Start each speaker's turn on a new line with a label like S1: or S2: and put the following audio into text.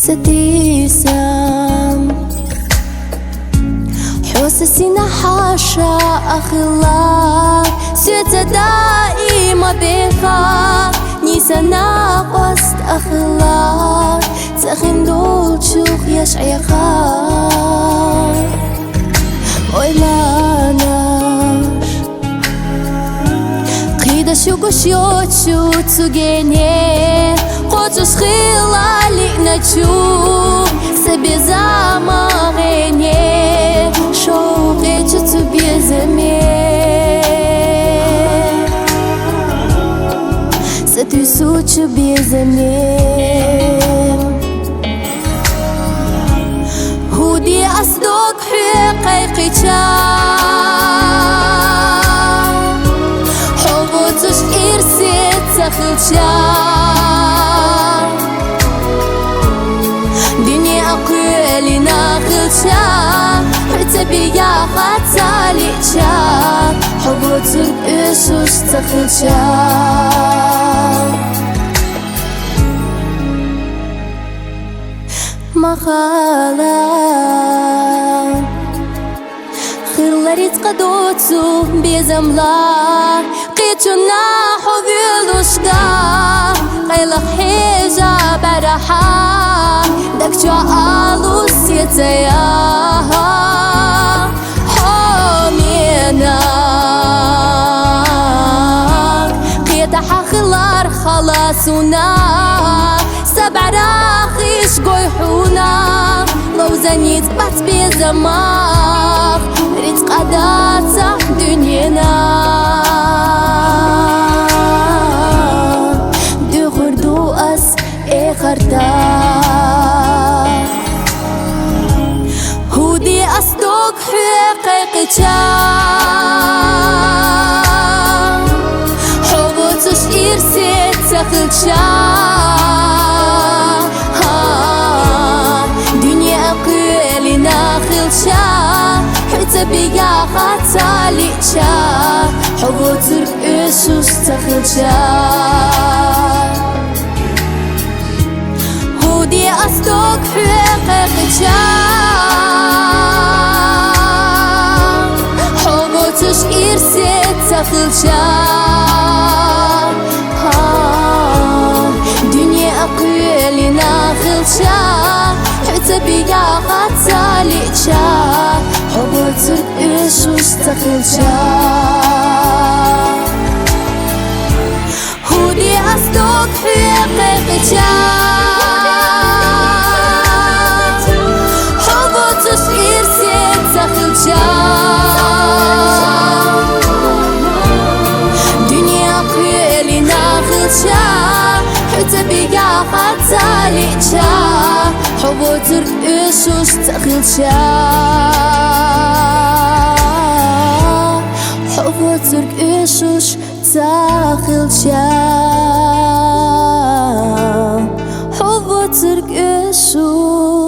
S1: ستيسم حسسنا حاشا أخلاق سيتا دائما بخا نيسانا قصد أخلاق تخن دول شوخ يشعي خار ойланаш قيدا شوكو شوتشو تسوغيني قوتوش خلالي نتشوف سبي زامغيني شوقي تشتو بيزمي ستوسوتشو بيزمي هودي أصدق حقيقي حبوتوش إرسيت تخلشا دنيا أقوالي ناخلشا حتبي يا خاتاليشا حبوتوك إشوش تخلشا مخالان خلاريت قدوتو بيزملا قيتو ناحو فيلوشكا قيلق حيجا برحا دكتو آلو سيتيا حومينا قيتها خلار خلاصونا سبع راخيش قيحونا لو زنيت بات بيزماغ ريت قداتا دنينا دغر دو أس إخرتا هودي أصدق حقيقتا حبوتوش إرسيت تخلشا حتبي يا خاتاليشا حبوتك إشوش تخلشا هودي أصدق حقيقتا حبوتش إرسيت تخلشا دنيا أقوالي ناخلشا حتبي يا خاتاليشا حبوتك إشوش تخلشا هودي أصدق حقيقتا حبوتش إرسيت تخلشا دنيا قوالي ناخلشا حتبي يا خاتاليشا حبوتك إشوش تخلشا حبوتك إشوش تخلشا حبوتك إشوش